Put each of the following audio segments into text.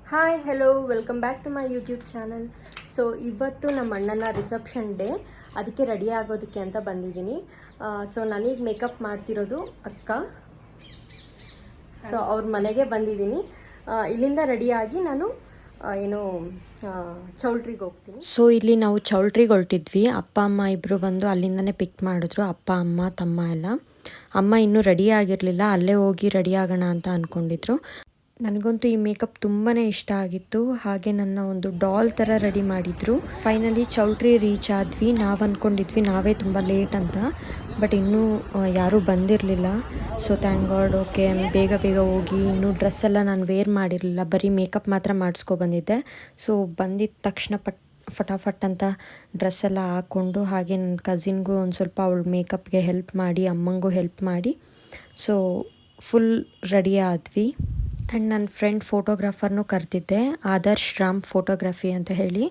Hi hello welcome back to my YouTube channel. So ಇವತ್ತು ನಮ್ಮ ಅಣ್ಣನ ರಿಸೆಪ್ಷನ್ ಡೇ, ಅದಕ್ಕೆ ರೆಡಿ ಆಗೋದಕ್ಕೆ ಅಂತ ಬಂದಿದ್ದೀನಿ. ಸೊ ನನಗೆ ಮೇಕಪ್ ಮಾಡ್ತಿರೋದು ಅಕ್ಕ. ಸೊ ಅವ್ರ ಮನೆಗೆ ಬಂದಿದ್ದೀನಿ. ಇಲ್ಲಿಂದ ರೆಡಿಯಾಗಿ ನಾನು ಏನು ಚೌಲ್ಟ್ರಿಗೆ ಹೋಗ್ತೀನಿ. ಸೊ ಇಲ್ಲಿ ನಾವು ಚೌಲ್ಟ್ರಿಗೆ ಹೊರಟಿದ್ವಿ. ಅಪ್ಪ ಅಮ್ಮ ಇಬ್ಬರು ಬಂದು ಅಲ್ಲಿಂದನೇ ಪಿಕ್ ಮಾಡಿದ್ರು, ಅಪ್ಪ ಅಮ್ಮ ತಮ್ಮ ಎಲ್ಲ. ಅಮ್ಮ ಇನ್ನೂ ರೆಡಿ ಆಗಿರಲಿಲ್ಲ, ಅಲ್ಲೇ ಹೋಗಿ ರೆಡಿ ಆಗೋಣ ಅಂತ ಅಂದ್ಕೊಂಡಿದ್ರು. ನನಗಂತೂ ಈ ಮೇಕಪ್ ತುಂಬಾ ಇಷ್ಟ ಆಗಿತ್ತು. ಹಾಗೆ ನನ್ನ ಒಂದು ಡಾಲ್ ಥರ ರೆಡಿ ಮಾಡಿದರು. ಫೈನಲಿ ಚೌಲ್ಟ್ರಿ ರೀಚ್ ಆದ್ವಿ. ನಾವು ಅಂದ್ಕೊಂಡಿದ್ವಿ ನಾವೇ ತುಂಬ ಲೇಟ್ ಅಂತ, ಬಟ್ ಇನ್ನೂ ಯಾರೂ ಬಂದಿರಲಿಲ್ಲ. So thank god. ಓಕೆ, ಬೇಗ ಬೇಗ ಹೋಗಿ. ಇನ್ನೂ ಡ್ರೆಸ್ ಎಲ್ಲ ನಾನು ವೇರ್ ಮಾಡಿರಲಿಲ್ಲ, ಬರೀ ಮೇಕಪ್ ಮಾತ್ರ ಮಾಡಿಸ್ಕೊಬಂದಿದ್ದೆ. ಸೊ ಬಂದಿದ್ದ ತಕ್ಷಣ ಫಟಾಫಟ್ ಅಂತ ಡ್ರೆಸ್ ಎಲ್ಲ ಹಾಕ್ಕೊಂಡು, ಹಾಗೆ ನನ್ನ ಕಸಿನ್ಗೂ ಒಂದು ಸ್ವಲ್ಪ ಅವಳು ಮೇಕಪ್ಗೆ ಹೆಲ್ಪ್ ಮಾಡಿ, ಅಮ್ಮಂಗೂ ಹೆಲ್ಪ್ ಮಾಡಿ, ಸೊ ಫುಲ್ ರೆಡಿ ಆದ್ವಿ. ಆ್ಯಂಡ್ ನನ್ನ ಫ್ರೆಂಡ್ ಫೋಟೋಗ್ರಾಫರ್ನೂ ಕರೆದಿದ್ದೆ, ಆದರ್ಶ್ ರಾಮ್ ಫೋಟೋಗ್ರಫಿ ಅಂತ ಹೇಳಿ.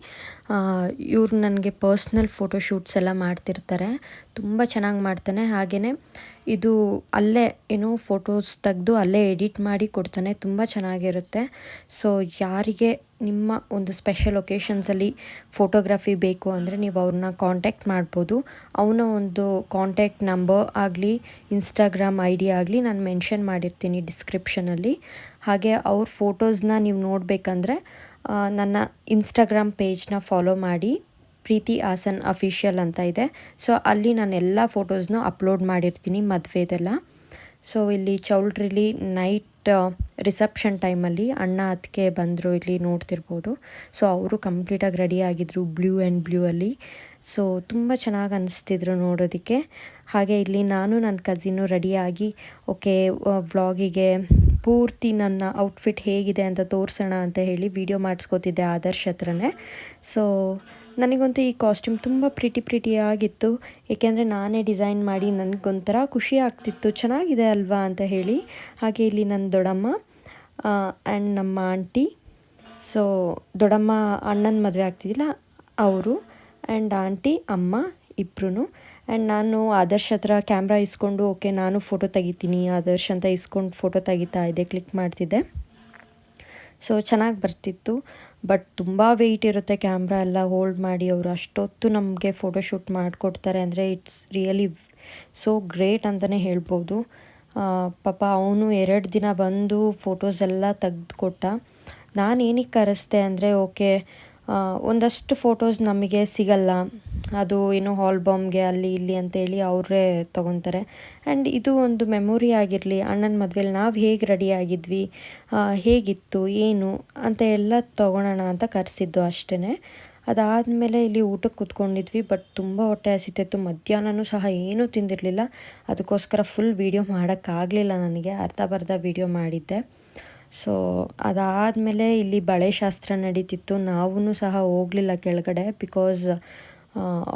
ಇವ್ರು ನನಗೆ ಪರ್ಸ್ನಲ್ ಫೋಟೋಶೂಟ್ಸ್ ಎಲ್ಲ ಮಾಡ್ತಿರ್ತಾರೆ, ತುಂಬ ಚೆನ್ನಾಗಿ ಮಾಡ್ತಾನೆ. ಹಾಗೆಯೇ ಇದು ಅಲ್ಲೇ ಏನೋ ಫೋಟೋಸ್ ತೆಗೆದು ಅಲ್ಲೇ ಎಡಿಟ್ ಮಾಡಿ ಕೊಡ್ತಾನೆ, ತುಂಬ ಚೆನ್ನಾಗಿರುತ್ತೆ. ಸೊ ಯಾರಿಗೆ ನಿಮ್ಮ ಒಂದು ಸ್ಪೆಷಲ್ ಒಕೇಶನ್ಸಲ್ಲಿ ಫೋಟೋಗ್ರಫಿ ಬೇಕು ಅಂದರೆ ನೀವು ಅವ್ರನ್ನ ಕಾಂಟ್ಯಾಕ್ಟ್ ಮಾಡ್ಬೋದು. ಅವನ ಒಂದು ಕಾಂಟ್ಯಾಕ್ಟ್ ನಂಬರ್ ಆಗಲಿ, ಇನ್ಸ್ಟಾಗ್ರಾಮ್ ID ಆಗಲಿ ನಾನು ಮೆನ್ಷನ್ ಮಾಡಿರ್ತೀನಿ ಡಿಸ್ಕ್ರಿಪ್ಷನಲ್ಲಿ. ಹಾಗೆ ಅವ್ರ ಫೋಟೋಸ್ನ ನೀವು ನೋಡಬೇಕಂದ್ರೆ ನನ್ನ ಇನ್ಸ್ಟಾಗ್ರಾಮ್ ಪೇಜ್ನ ಫಾಲೋ ಮಾಡಿ, ಪ್ರೀತಿ ಹಾಸನ್ ಅಫಿಷಿಯಲ್ ಅಂತ ಇದೆ. ಸೊ ಅಲ್ಲಿ ನಾನು ಎಲ್ಲ ಫೋಟೋಸ್ನೂ ಅಪ್ಲೋಡ್ ಮಾಡಿರ್ತೀನಿ ಮದುವೆದೆಲ್ಲ. ಸೊ ಇಲ್ಲಿ ಚೌಲ್ಟ್ರಿಲಿ ನೈಟ್ ರಿಸೆಪ್ಷನ್ ಟೈಮಲ್ಲಿ ಅಣ್ಣ ಅದಕ್ಕೆ ಬಂದರು, ಇಲ್ಲಿ ನೋಡ್ತಿರ್ಬೋದು. ಸೊ ಅವರು ಕಂಪ್ಲೀಟಾಗಿ ರೆಡಿ ಆಗಿದ್ದರು ಬ್ಲೂ ಆ್ಯಂಡ್ ಬ್ಲೂ ಅಲ್ಲಿ. ಸೊ ತುಂಬ ಚೆನ್ನಾಗಿ ಅನಿಸ್ತಿದ್ರು ನೋಡೋದಕ್ಕೆ. ಹಾಗೆ ಇಲ್ಲಿ ನಾನು ನನ್ನ ಕಸಿನ್ನು ರೆಡಿಯಾಗಿ ಓಕೆ ವ್ಲಾಗಿಗೆ ಪೂರ್ತಿ ನನ್ನ ಔಟ್ಫಿಟ್ ಹೇಗಿದೆ ಅಂತ ತೋರಿಸೋಣ ಅಂತ ಹೇಳಿ ವಿಡಿಯೋ ಮಾಡಿಸ್ಕೋತಿದ್ದೆ ಆದರ್ಶ್ ಹತ್ರನೇ. ಸೊ ನನಗಂತೂ ಈ ಕಾಸ್ಟ್ಯೂಮ್ ತುಂಬ ಪ್ರಿಟಿಯಾಗಿತ್ತು, ಏಕೆಂದರೆ ನಾನೇ ಡಿಸೈನ್ ಮಾಡಿ ನನಗೊಂಥರ ಖುಷಿ ಆಗ್ತಿತ್ತು, ಚೆನ್ನಾಗಿದೆ ಅಲ್ವಾ ಅಂತ ಹೇಳಿ. ಹಾಗೆ ಇಲ್ಲಿ ನನ್ನ ದೊಡ್ಡಮ್ಮ ಆ್ಯಂಡ್ ನಮ್ಮ ಆಂಟಿ. ಸೊ ದೊಡ್ಡಮ್ಮ ಅಣ್ಣನ ಮದುವೆ ಆಗ್ತಿದ್ದಿಲ್ಲ ಅವರು, ಆ್ಯಂಡ್ ಆಂಟಿ ಅಮ್ಮ ಇಬ್ಬರೂ. ಆ್ಯಂಡ್ ನಾನು ಆದರ್ಶ್ ಹತ್ರ ಕ್ಯಾಮ್ರಾ ಇಸ್ಕೊಂಡು ಓಕೆ ನಾನು ಫೋಟೋ ತೆಗಿತೀನಿ ಆದರ್ಶ್ ಅಂತ ಇಸ್ಕೊಂಡು ಫೋಟೋ ತೆಗಿತಾ ಇದ್ದೆ, ಕ್ಲಿಕ್ ಮಾಡ್ತಿದ್ದೆ. ಸೊ ಚೆನ್ನಾಗಿ ಬರ್ತಿತ್ತು, ಬಟ್ ತುಂಬ ವೆಯ್ಟ್ ಇರುತ್ತೆ ಕ್ಯಾಮ್ರಾ ಎಲ್ಲ ಹೋಲ್ಡ್ ಮಾಡಿ. ಅವರು ಅಷ್ಟೊತ್ತು ನಮಗೆ ಫೋಟೋಶೂಟ್ ಮಾಡಿಕೊಡ್ತಾರೆ ಅಂದರೆ ಇಟ್ಸ್ ರಿಯಲಿ ಸೋ ಗ್ರೇಟ್ ಅಂತಲೇ ಹೇಳ್ಬೋದು. ಪಾಪ ಅವನು 2 ದಿನ ಬಂದು ಫೋಟೋಸ್ ಎಲ್ಲ ತೆಗೆದುಕೊಟ್ಟ. ನಾನು ಏನಕ್ಕೆ ಕರೆಸ್ದೆ ಅಂದರೆ ಓಕೆ ಒಂದಷ್ಟು ಫೋಟೋಸ್ ನಮಗೆ ಸಿಗಲ್ಲ, ಅದು ಏನೋ ಆಲ್ಬಮ್ಗೆ ಅಲ್ಲಿ ಇಲ್ಲಿ ಅಂತೇಳಿ ಅವರೇ ತೊಗೊತಾರೆ. ಆ್ಯಂಡ್ ಇದು ಒಂದು ಮೆಮೊರಿ ಆಗಿರಲಿ, ಅಣ್ಣನ ಮದುವೆಲಿ ನಾವು ಹೇಗೆ ರೆಡಿ ಆಗಿದ್ವಿ, ಹೇಗಿತ್ತು ಏನು ಅಂತ ಎಲ್ಲ ತೊಗೊಳೋಣ ಅಂತ ಕರೆಸಿದ್ದು ಅಷ್ಟೇ. ಅದಾದಮೇಲೆ ಇಲ್ಲಿ ಊಟಕ್ಕೆ ಕೂತ್ಕೊಂಡಿದ್ವಿ, ಬಟ್ ತುಂಬ ಹೊಟ್ಟೆ ಹಸಿತಿತ್ತು. ಮಧ್ಯಾಹ್ನವೂ ಸಹ ಏನೂ ತಿಂದಿರಲಿಲ್ಲ, ಅದಕ್ಕೋಸ್ಕರ ಫುಲ್ ವೀಡಿಯೋ ಮಾಡೋಕ್ಕಾಗಲಿಲ್ಲ ನನಗೆ, ಅರ್ಧ ವೀಡಿಯೋ ಮಾಡಿದ್ದೆ. ಸೊ ಅದಾದಮೇಲೆ ಇಲ್ಲಿ ಬಳೆ ಶಾಸ್ತ್ರ ನಡೀತಿತ್ತು. ನಾವೂ ಸಹ ಹೋಗಲಿಲ್ಲ ಕೆಳಗಡೆ, ಬಿಕಾಸ್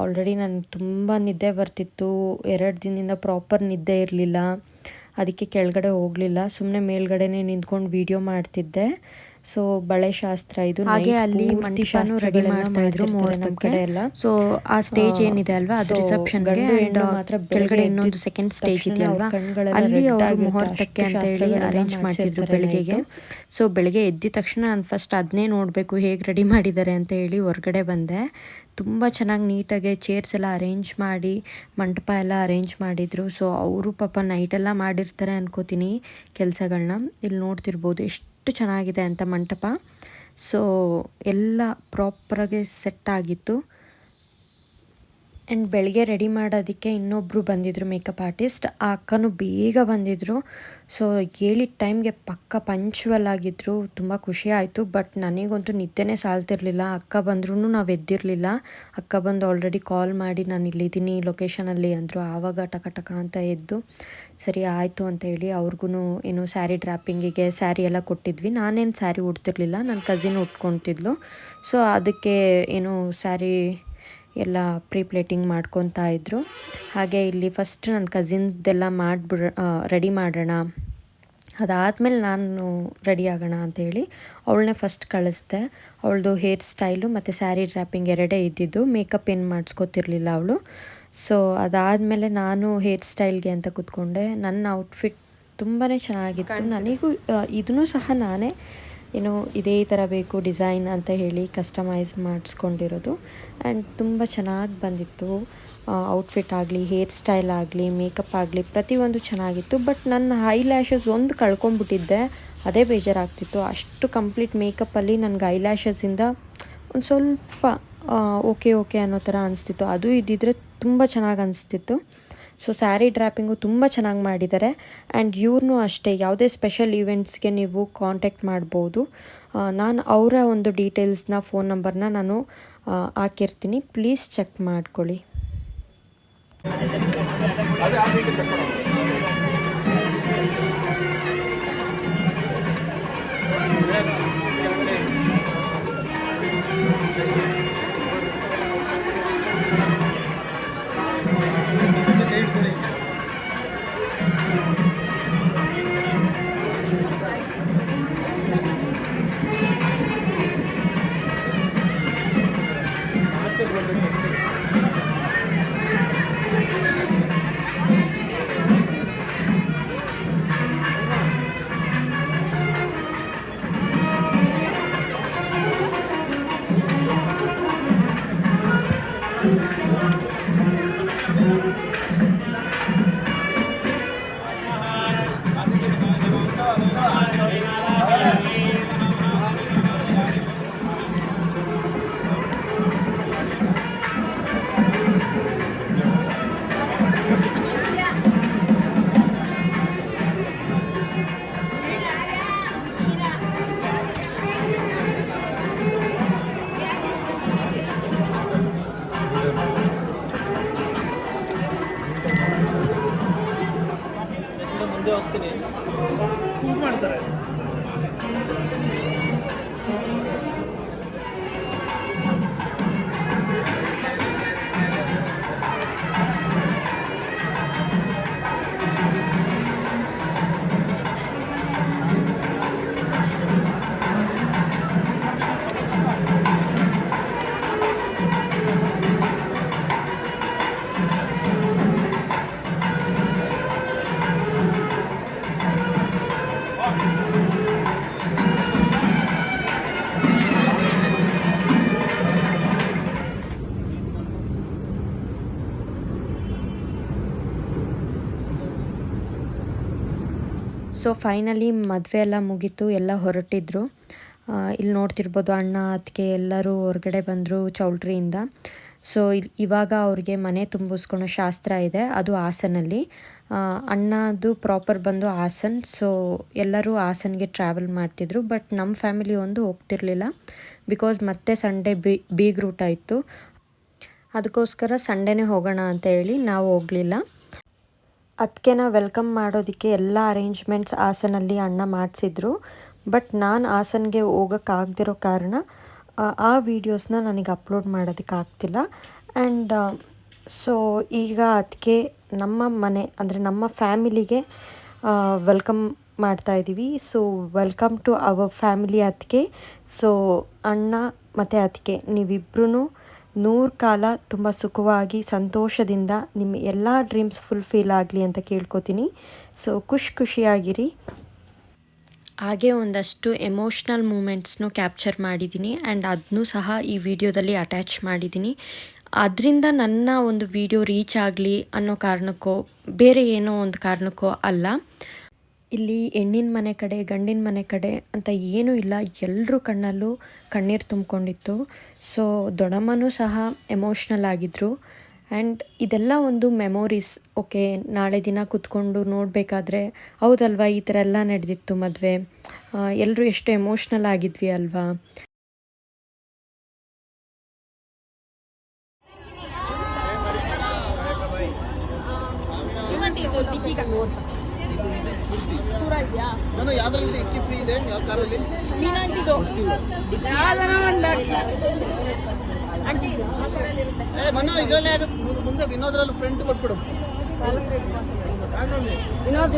ಆಲ್ರೆಡಿ ನನಗೆ ತುಂಬ ನಿದ್ದೆ ಬರ್ತಿತ್ತು. 2 ದಿನದಿಂದ ಪ್ರಾಪರ್ ನಿದ್ದೆ ಇರಲಿಲ್ಲ, ಅದಕ್ಕೆ ಕೆಳಗಡೆ ಹೋಗಲಿಲ್ಲ, ಸುಮ್ಮನೆ ಮೇಲ್ಗಡೆನೇ ನಿಂತ್ಕೊಂಡು ವೀಡಿಯೋ ಮಾಡ್ತಿದ್ದೆ. ಸೊ ಬಳೆ ಶಾಸ್ತ್ರ ಇದು, ಹಾಗೆ ಅಲ್ಲಿ ಮಂಟಿಷಾನು ರೆಡಿ ಮಾಡ್ತಾ ಇದ್ರು ನಮ್ಮ ಕಡೆ ಎಲ್ಲ. ಸೊ ಆ ಸ್ಟೇಜ್ ಏನಿದೆ ಅಲ್ವಾ, ಅದು ರಿಸೆಪ್ಷನ್ಗೆ, ಮಾತ್ರ ಕೆಳಗಡೆ ಇನ್ನೊಂದು ಸೆಕೆಂಡ್ ಸ್ಟೇಜ್ ಇದೆಯಲ್ವಾ, ಅಲ್ಲಿ ಅವರು ಮುಹೂರ್ತಕ್ಕೆ ಅಂತ ಹೇಳಿ ಅರೇಂಜ್ ಮಾಡ್ತಿದ್ರು ಬೆಳಗ್ಗೆಗೆ. ಸೊ ಬೆಳಗ್ಗೆ ಎದ್ದ ತಕ್ಷಣ ನಾನು ಫಸ್ಟ್ ಅದನ್ನೇ ನೋಡಬೇಕು ಹೇಗೆ ರೆಡಿ ಮಾಡಿದ್ದಾರೆ ಅಂತ ಹೇಳಿ ಹೊರಗಡೆ ಬಂದೆ. ತುಂಬ ಚೆನ್ನಾಗಿ ನೀಟಾಗಿ ಚೇರ್ಸ್ ಎಲ್ಲ ಅರೇಂಜ್ ಮಾಡಿ, ಮಂಟಪ ಎಲ್ಲ ಅರೇಂಜ್ ಮಾಡಿದರು. ಸೊ ಅವರು ಪಾಪ ನೈಟೆಲ್ಲ ಮಾಡಿರ್ತಾರೆ ಅನ್ಕೋತೀನಿ ಕೆಲಸಗಳನ್ನ. ಇಲ್ಲಿ ನೋಡ್ತಿರ್ಬೋದು ಎಷ್ಟು ಚೆನ್ನಾಗಿದೆ ಅಂತ ಮಂಟಪ. ಸೊ ಎಲ್ಲ ಪ್ರಾಪರಾಗಿ ಸೆಟ್ ಆಗಿತ್ತು. ಆ್ಯಂಡ್ ಬೆಳಗ್ಗೆ ರೆಡಿ ಮಾಡೋದಕ್ಕೆ ಇನ್ನೊಬ್ಬರು ಬಂದಿದ್ದರು, ಮೇಕಪ್ ಆರ್ಟಿಸ್ಟ್. ಆ ಅಕ್ಕನೂ ಬೇಗ ಬಂದಿದ್ದರು. ಸೊ ಹೇಳಿದ ಟೈಮ್ಗೆ ಪಕ್ಕ ಪಂಕ್ಚುವಲ್ ಆಗಿದ್ದರು, ತುಂಬ ಖುಷಿ ಆಯಿತು. ಬಟ್ ನನಗಂತೂ ನಿದ್ದೆನೇ ಸಾಲ್ತಿರಲಿಲ್ಲ. ಅಕ್ಕ ಬಂದ್ರೂ ನಾವು ಎದ್ದಿರಲಿಲ್ಲ. ಅಕ್ಕ ಬಂದು ಆಲ್ರೆಡಿ ಕಾಲ್ ಮಾಡಿ ನಾನು ಇಲ್ಲಿದ್ದೀನಿ ಲೊಕೇಶನಲ್ಲಿ ಅಂದರು. ಆವಾಗ ಟಕ ಅಂತ ಎದ್ದು ಸರಿ ಆಯಿತು ಅಂತ ಹೇಳಿ ಅವ್ರಿಗೂ ಏನು ಸ್ಯಾರಿ ಡ್ರಾಪಿಂಗಿಗೆ ಸ್ಯಾರಿ ಎಲ್ಲ ಕೊಟ್ಟಿದ್ವಿ. ನಾನೇನು ಸ್ಯಾರಿ ಉಡ್ತಿರ್ಲಿಲ್ಲ, ನನ್ನ ಕಸಿನ್ ಉಟ್ಕೊತಿದ್ಲು. ಸೊ ಅದಕ್ಕೆ ಏನು ಸ್ಯಾರಿ ಎಲ್ಲ ಪ್ಲೇಟಿಂಗ್ ಮಾಡ್ಕೊತಾ ಇದ್ದರು. ಹಾಗೆ ಇಲ್ಲಿ ಫಸ್ಟ್ ನನ್ನ ಕಸಿನ್ದೆಲ್ಲ ರೆಡಿ ಮಾಡೋಣ, ಅದಾದಮೇಲೆ ನಾನು ರೆಡಿ ಆಗೋಣ ಅಂಥೇಳಿ ಅವಳನ್ನೇ ಫಸ್ಟ್ ಕಳಿಸ್ದೆ. ಅವಳದು ಹೇರ್ ಸ್ಟೈಲು ಮತ್ತು ಸ್ಯಾರಿ ಡ್ರಾಪಿಂಗ್ 2 ಇದ್ದಿದ್ದು, ಮೇಕಪ್ ಏನು ಮಾಡಿಸ್ಕೊತಿರ್ಲಿಲ್ಲ ಅವಳು. ಸೊ ಅದಾದಮೇಲೆ ನಾನು ಹೇರ್ ಸ್ಟೈಲ್ಗೆ ಅಂತ ಕೂತ್ಕೊಂಡೆ. ನನ್ನ ಔಟ್ಫಿಟ್ ತುಂಬಾ ಚೆನ್ನಾಗಿತ್ತು. ನನಗೂ ಇದನ್ನು ಸಹ ನಾನೇ ಏನು ಇದೇ ಥರ ಬೇಕು ಡಿಸೈನ್ ಅಂತ ಹೇಳಿ ಕಸ್ಟಮೈಸ್ ಮಾಡಿಸ್ಕೊಂಡಿರೋದು. ಆ್ಯಂಡ್ ತುಂಬ ಚೆನ್ನಾಗಿ ಬಂದಿತ್ತು. ಔಟ್ಫಿಟ್ ಆಗಲಿ, ಹೇರ್ ಸ್ಟೈಲ್ ಆಗಲಿ, ಮೇಕಪ್ ಆಗಲಿ ಪ್ರತಿಯೊಂದು ಚೆನ್ನಾಗಿತ್ತು. ಬಟ್ ನನ್ನ ಐ ಲ್ಯಾಶಸ್ ಒಂದು ಕಳ್ಕೊಂಬಿಟ್ಟಿದ್ದೆ, ಅದೇ ಬೇಜಾರಾಗ್ತಿತ್ತು. ಅಷ್ಟು ಕಂಪ್ಲೀಟ್ ಮೇಕಪ್ಪಲ್ಲಿ ನನಗೆ ಐ ಲ್ಯಾಶಸ್ಸಿಂದ ಒಂದು ಸ್ವಲ್ಪ ಓಕೆ ಅನ್ನೋ ಥರ ಅನಿಸ್ತಿತ್ತು. ಅದು ಇದ್ದಿದ್ರೆ ತುಂಬ ಚೆನ್ನಾಗಿ ಅನಿಸ್ತಿತ್ತು. ಸೊ ಸ್ಯಾರಿ ಡ್ರ್ಯಾಪಿಂಗು ತುಂಬ ಚೆನ್ನಾಗಿ ಮಾಡಿದ್ದಾರೆ. ಆ್ಯಂಡ್ ಇವ್ರನ್ನೂ ಅಷ್ಟೇ, ಯಾವುದೇ ಸ್ಪೆಷಲ್ ಈವೆಂಟ್ಸ್ಗೆ ನೀವು ಕಾಂಟ್ಯಾಕ್ಟ್ ಮಾಡ್ಬೋದು. ನಾನು ಅವರ ಒಂದು ಡೀಟೇಲ್ಸ್ನ, ಫೋನ್ ನಂಬರ್ನ ನಾನು ಹಾಕಿರ್ತೀನಿ, ಪ್ಲೀಸ್ ಚೆಕ್ ಮಾಡ್ಕೊಳ್ಳಿ. ಸೊ ಫೈನಲಿ ಮದುವೆ ಎಲ್ಲ ಮುಗೀತು, ಎಲ್ಲ ಹೊರಟಿದ್ರು. ಇಲ್ಲಿ ನೋಡ್ತಿರ್ಬೋದು ಅಣ್ಣ ಅತ್ತಿಗೆ ಎಲ್ಲರೂ ಹೊರಗಡೆ ಬಂದರು ಚೌಲ್ಟ್ರಿಯಿಂದ. ಸೊ ಇವಾಗ ಅವ್ರಿಗೆ ಮನೆ ತುಂಬಿಸ್ಕೊಳೋ ಶಾಸ್ತ್ರ ಇದೆ, ಅದು ಹಾಸನಲ್ಲಿ. ಅಣ್ಣದು ಪ್ರಾಪರ್ ಬಂದು ಹಾಸನ್. ಸೊ ಎಲ್ಲರೂ ಹಾಸನ್ಗೆ ಟ್ರಾವೆಲ್ ಮಾಡ್ತಿದ್ರು. ಬಟ್ ನಮ್ಮ ಫ್ಯಾಮಿಲಿ ಒಂದು ಹೋಗ್ತಿರ್ಲಿಲ್ಲ, ಬಿಕಾಸ್ ಮತ್ತೆ ಸಂಡೇ ಬೀಗ್ ರೂಟ್ ಆಯಿತು. ಅದಕ್ಕೋಸ್ಕರ ಸಂಡೇನೇ ಹೋಗೋಣ ಅಂತ ಹೇಳಿ ನಾವು ಹೋಗಲಿಲ್ಲ. ಅದಕ್ಕೆನ ವೆಲ್ಕಮ್ ಮಾಡೋದಕ್ಕೆ ಎಲ್ಲ ಅರೇಂಜ್ಮೆಂಟ್ಸ್ ಹಾಸನಲ್ಲಿ ಅಣ್ಣ ಮಾಡಿಸಿದ್ರು. ಬಟ್ ನಾನು ಹಾಸನ್ಗೆ ಹೋಗೋಕ್ಕಾಗದಿರೋ ಕಾರಣ ಆ ವೀಡಿಯೋಸ್ನ ನನಗೆ ಅಪ್ಲೋಡ್ ಮಾಡೋದಕ್ಕಾಗ್ತಿಲ್ಲ. ಆ್ಯಂಡ್ ಸೊ ಈಗ ಅದಕ್ಕೆ ನಮ್ಮ ಮನೆ ಅಂದರೆ ನಮ್ಮ ಫ್ಯಾಮಿಲಿಗೆ ವೆಲ್ಕಮ್ ಮಾಡ್ತಾಯಿದ್ದೀವಿ. So welcome to our family ಅದಕ್ಕೆ. ಸೊ ಅಣ್ಣ ಮತ್ತು ಅದಕ್ಕೆ ನೀವಿಬ್ಬರೂ 100 ಕಾಲ ತುಂಬ ಸುಖವಾಗಿ ಸಂತೋಷದಿಂದ ನಿಮ್ಮ ಎಲ್ಲ ಡ್ರೀಮ್ಸ್ ಫುಲ್ಫಿಲ್ ಆಗಲಿ ಅಂತ ಕೇಳ್ಕೊತೀನಿ. ಸೊ ಖುಷಿಯಾಗಿರಿ. ಹಾಗೆ ಒಂದಷ್ಟು ಎಮೋಷ್ನಲ್ ಮೂಮೆಂಟ್ಸ್ನು ಕ್ಯಾಪ್ಚರ್ ಮಾಡಿದ್ದೀನಿ ಆ್ಯಂಡ್ ಅದನ್ನೂ ಸಹ ಈ ವಿಡಿಯೋದಲ್ಲಿ ಅಟ್ಯಾಚ್ ಮಾಡಿದ್ದೀನಿ. ಅದರಿಂದ ನನ್ನ ಒಂದು ವಿಡಿಯೋ ರೀಚ್ ಆಗಲಿ ಅನ್ನೋ ಕಾರಣಕ್ಕೋ ಬೇರೆ ಏನೋ ಒಂದು ಕಾರಣಕ್ಕೋ ಅಲ್ಲ. ಇಲ್ಲಿ ಹೆಣ್ಣಿನ ಮನೆ ಕಡೆ ಗಂಡಿನ ಮನೆ ಕಡೆ ಅಂತ ಏನೂ ಇಲ್ಲ, ಎಲ್ಲರ ಕಣ್ಣಲ್ಲೂ ಕಣ್ಣೀರು ತುಂಬಿಕೊಂಡಿತ್ತು. ಸೊ ದೊಡ್ಡಮ್ಮನೂ ಸಹ ಎಮೋಷ್ನಲ್ ಆಗಿದ್ದರು. ಆ್ಯಂಡ್ ಇದೆಲ್ಲ ಒಂದು ಮೆಮೊರೀಸ್. ಓಕೆ, ನಾಳೆ ದಿನ ಕೂತ್ಕೊಂಡು ನೋಡಬೇಕಾದ್ರೆ ಹೌದಲ್ವಾ ಈ ಥರ ಎಲ್ಲ ನಡೆದಿತ್ತು ಮದುವೆ, ಎಲ್ಲರೂ ಎಷ್ಟು ಎಮೋಷ್ನಲ್ ಆಗಿದ್ವಿ ಅಲ್ವಾ. ನಾನು ಯಾವ್ದ್ರಲ್ಲಿ ಇಕ್ಕಿ ಫ್ರೀ ಇದೆ, ಯಾವ ಕಾರಲ್ಲಿ ಮನ ಇದರಲ್ಲೇ ಆಗುತ್ತೆ. ಮುಂದೆ ವಿನೋದ್ರಲ್ಲಿ ಫ್ರೆಂಟ್ ಕೊಟ್ಬಿಡು,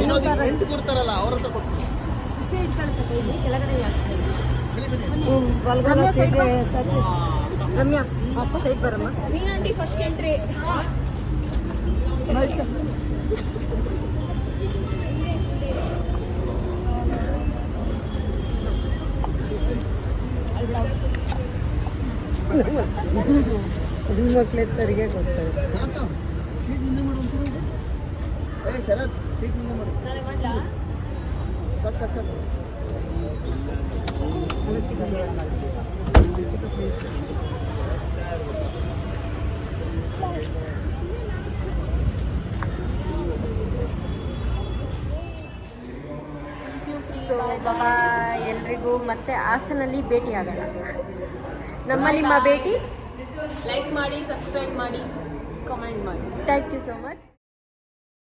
ವಿನೋದ್ ಫ್ರೆಂಟ್ ಕೂರ್ತಾರಲ್ಲ ಅವ್ರ ಹತ್ರ ಕೊಟ್ಬಿಡು. ರಮ್ಯಾ ಅಪ್ಪ ಸೈಡ್ ಬರಮ್ಮ. Meena aunty first entry. ಹೆಣ್ಮಕ್ಳ ತೆರಿಗೆ ಕೊಡ್ತಾರೆ. ಸೀಟ್ ಮುಂದೆ ಮಾಡು ಒಂಚೂರು. ಏ ಶರತ್ ಸೀಟ್ ಮುಂದೆ ಮಾಡು. ಕಟ್. ಸೊ ಬಾಯ್ ಎಲ್ರಿಗೂ ಮತ್ತೆ ಹಾಸನಲ್ಲಿ ಭೇಟಿ ಆಗೋಣ. ನಿಮ್ಮ ಭೇಟಿ ಲೈಕ್ ಮಾಡಿ, ಸಬ್ಸ್ಕ್ರೈಬ್ ಮಾಡಿ, ಕಾಮೆಂಟ್ ಮಾಡಿ. Thank you so much.